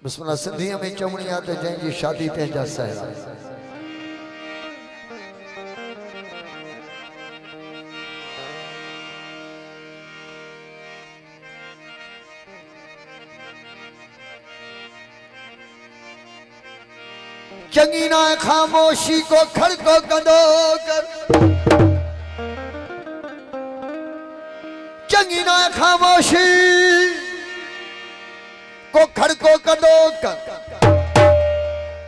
बिस्मिल्लाह सिंधी में चवणी आ तो जंहिंजी शादी तंहिंजा सहरा चंगी ना खामोशी को खड़को कंदो कर चंगी ना खामोशी को खड़को कंदो कर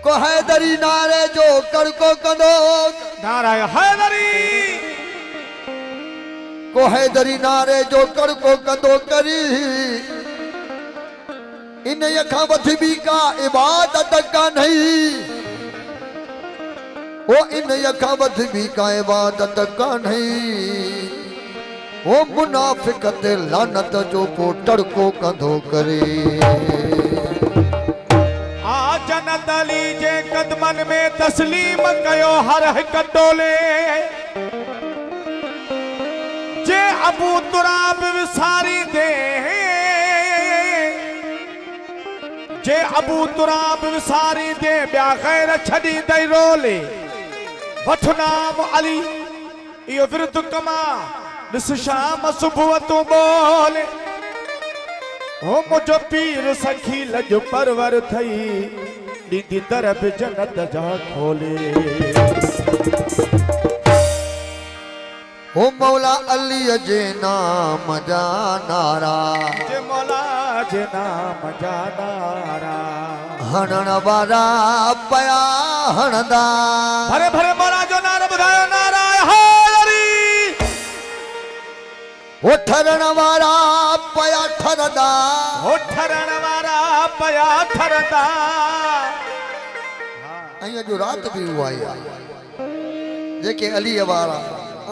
को हैदरी नारे जो खड़को कंदो नारा हैदरी को हैदरी नारे जो खड़को कंदो करी इन यखा वधबी का इबादत का नहीं वो इन यखा वधबी का इबादत का नहीं वो मुनाफिक ते लानत जो को टड़को कंधो करे आ जन्नत अली जे कदमन में तस्लीम कयो हर हिक टोले जे अबू तुराब विसारी दे जे अबू तुराब विसारी दे ब्या गैर छड़ी दई रोले वठ नाम अली यो विरत कमा दिस शाम सुबह तू बोले हो मुझो पीर सखी लज परवर थई दीदी तरफ जन्नत जा खोले ओ मौला अली जे नाम जा नारा जे मौला जे नाम जा नारा हणण वारा पया हणदा भरे भरे मौला जो नारा बुधायो नारा हैदरी ओ ठरण वारा पया ठरदा हो ठरण वारा पया ठरदा अया जो रात भी हुआ है जेके अली वारा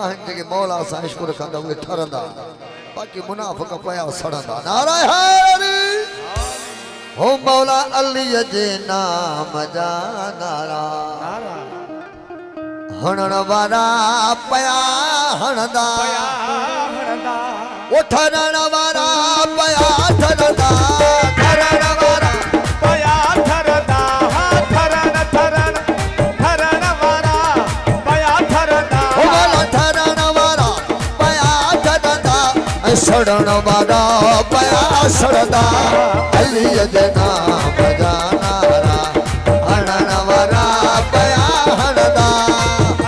आहिन जेके मौला सा इश्क रखंदा उहे ठरंदा बाकी मुनाफिक पया सड़ंदा नारा हैदरी हो मौला अली जे नाम जा नारा हणण वारा पया हणदा ओ ठरण वारा पया ठरदा ठरण वारा पया ठरदा ठरण ठरण ठरण वारा पया ठरदा ओ ठरण वारा पया ठरदा सड़ण वारा पया सड़दा अली जे नाम जा नारा हणण वारा पया हणदा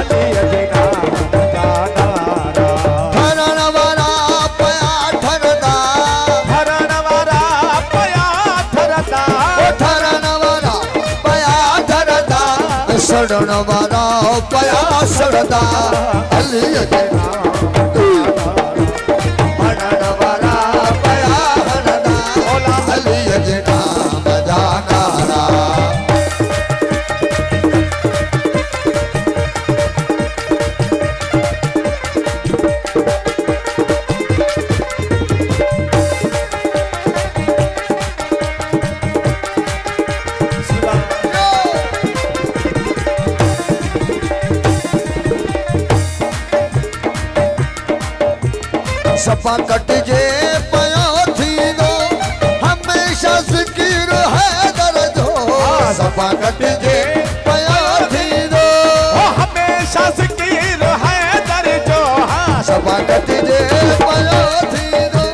अली जे नाम जा नारा ठरण वारा पया ठरदा ठरण वारा पया ठरदा ओ ठरण वारा पया ठरदा सड़ण वारा पया सड़दा अली जे नाम हणण वारा पया हणदा अली जे नाम जा नारा सपा कट जे पयो थींदो हमेशा ज़िक्र हैदर जो सपा कट जे पयो थींदो हमेशा ज़िक्र हैदर जो सपा कट जे पयो थींदो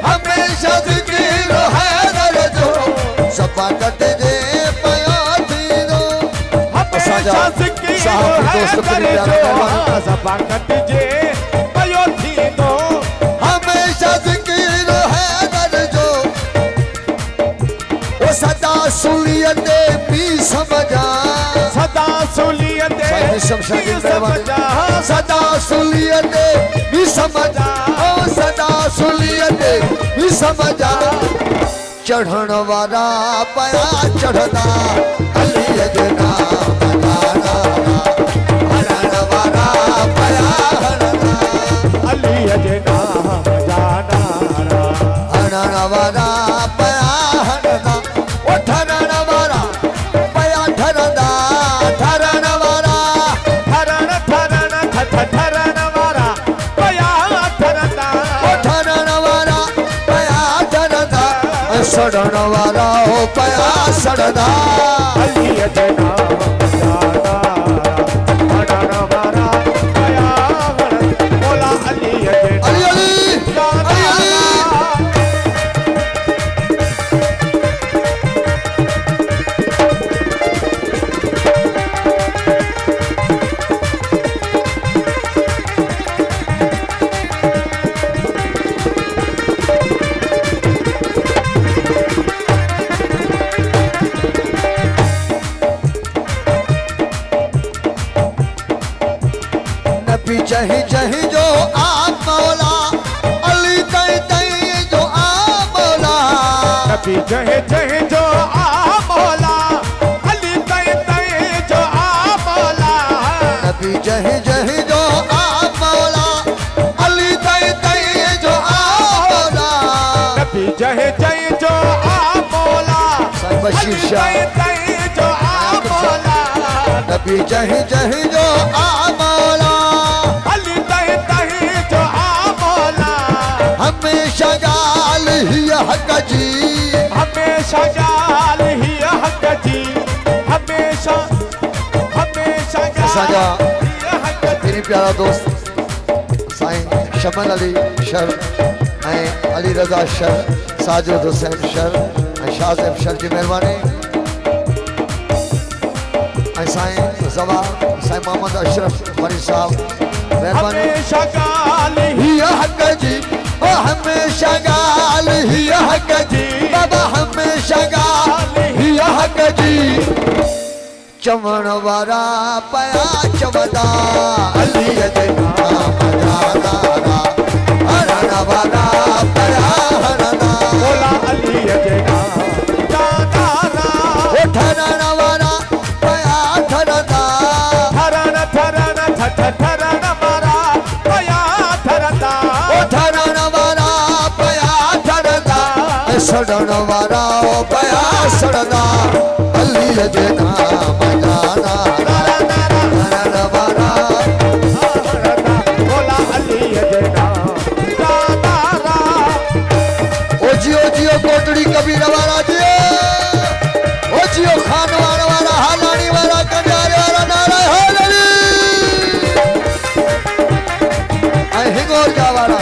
हमेशा ज़िक्र हैदर जो सपा कट जे पयो थींदो हमेशा ज़िक्र हैदर जो सपा कट जे पयो थींदो हमेशा ज़िक्र हैदर जो ओ सदा सुलियत भी समझा सदा सुलियत समझा सदा सुलियत भी समझा ओ सदा सुलियत भी समझा चढ़ण वारा पया चढ़दा अली जे नाम नारा हणण वारा पया हणदा अली जे नाम जा नारा हणण वारा पया हणदा ओ ठरण वारा पया ठरदा ठरण वारा ठरण ठरण ठरण वारा पया ठरदा ओ ठरण वारा पया ठरदा सड़न वारा हो पया सड़दा अली जे नाम मजादारा हणण वारा पया हणदा मौला अली जे अली अली अली अली जही जही जो आप मौला अली तई तई जो आप मौला नबी जहे जहे जो आ मौला अली तई तई जो आ मौला नबी जही जही जो आप मौला अली तई तई जो आप मौला नबी जहे जहे जो आ मौला साईं बशीर शाह तई जो आ मौला नबी जही जही जो आप मौला अली तई तई जो आ मौला हमेशा गाल ही हक जी हमेशा गाल ही हक जी हमेशा हमेशा साजा गाल ही हक जी मेरी प्यारा दोस्त साईं शमन अली शर ऐं अली रज़ा शर साजिद हुसैन शर ऐं शाज़िब शर जी महिरबानी ऐं साईं ज़वा साईं मोहम्मद अशरफ मरी साहब महिरबानी हमेशा गाल ही ही हक जी ओ हमेशा गाल ही हक जी बाबा हमेशा गाल ही हक जी चवण वारा पया चवदा अली जे नाम मजादारा हरण वारा पया हरदा मौला अली जे नाम मजादारा ओ ठरण वारा पया ठरदा थरण थरण थरण मारा पया थरदा ओ ठरण वारा पया ठरदा सड़न वारा ओ पया सड़दा अली जे नाम मजादारा हरण वारा मौला अली जे नाम मजादारा ओ जियो कोटड़ी कबीर वाला जियो ओ जियो खान वाला हालानी वाला कंजारे वाला नारा हालनी ऐ हिंगोर जा वाला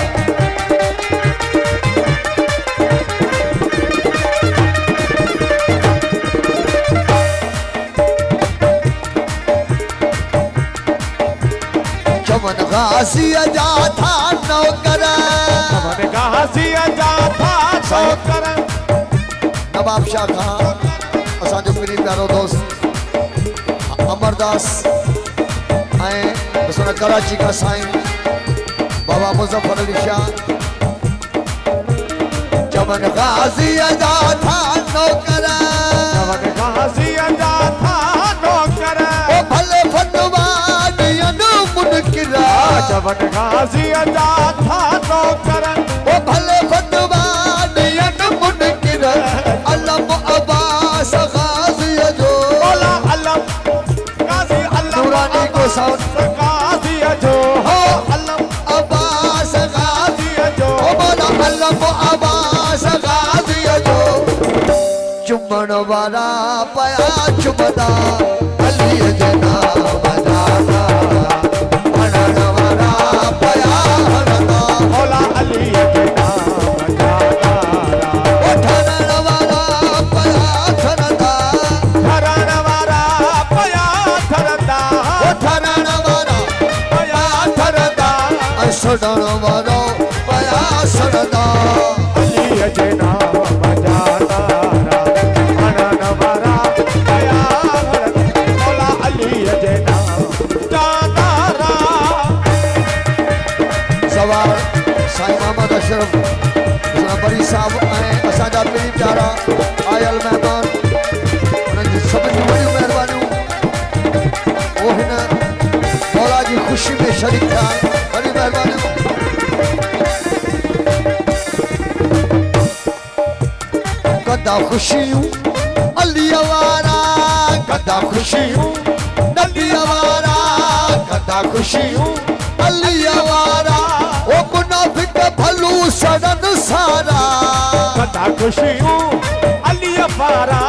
चमन गासी जा था नौकर मन गासी जा था नौकर नवाब शाह खान असांजो प्री प्यारो दोस्त अमरदास ऐं सुन कराची का साईं बाबा मुज़फ़्फ़र अली शाह चमन गाज़ी जा था नौकर मन गासी जा था नौकर ओ भले फतवा ॾियनि मुनकिरा चवन गासी जा था नौकर ओ भले फतवा ॾियनि मुनकिरा अलम अब्बास गाज़ी जो मौला अलम गासी अलम नूरानी को साउंड गासी जो हो अलम अब्बास गाज़ी गासी जो ओ मौला अलम अब्बास गाज़ी जो चुमण वारा पया चुमदा अली जे नाम मजादारा हरण वारा पया हरदा मौला अली जे नाम मजादारा ओ ठरण वारा पया ठरदा थरण वारा पया थरदा ओ ठरण वारा पया थरदा सड़न वारो पया सड़दा अली जे नाम मजादारा हरण वारा पया हरदा मौला अली जे नाम मजादारा सवार साईं मोहम्मद अशरफ बरी साहब ऐं असांजा पीर प्यारा आयल महिमान उन्हनि जी सभिनी जूं वॾियूं महिरबानियूं उहो हिन मौला जी ख़ुशी में शरीक थिया वॾी महिरबानियूं कदा ख़ुशियूं अलीअ वारा कदा ख़ुशियूं नबीअ वारा कदा ख़ुशियूं अलीअ वारा ओ मुनाफ़िक भलू सड़न सारा कदा कंदा खुशियूं अली वारा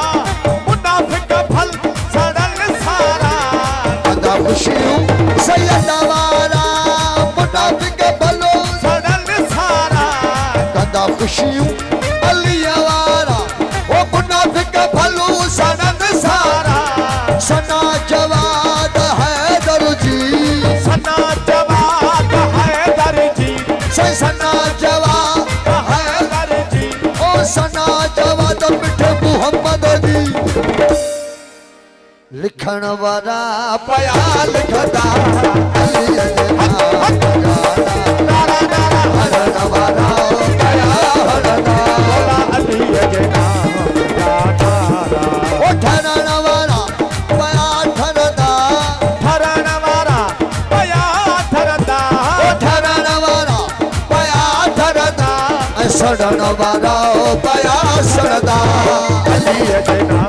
मुनाफिक भल सड़न सारा कंदा खुशियूं सैयद वारा मुनाफिक भलो सड़न सारा कंदा खुशियूं अली वारा ओ मुनाफिक भलो सड़न सारा सना जवाद हैदर जी सना जवाद हैदर जी सना जवाद हैदर जी ओ सना जवाद मिठे मुहम्मद जी लिखण वारा पया लिखदा अली हरण वारा पया हरदा अली जे नाम जाना ओ ठरण वारा पया ठरदा ठरण वारा पया ठरदा ओ ठरण वारा पया ठरदा सड़न वारा पया सड़दा अली जे नाम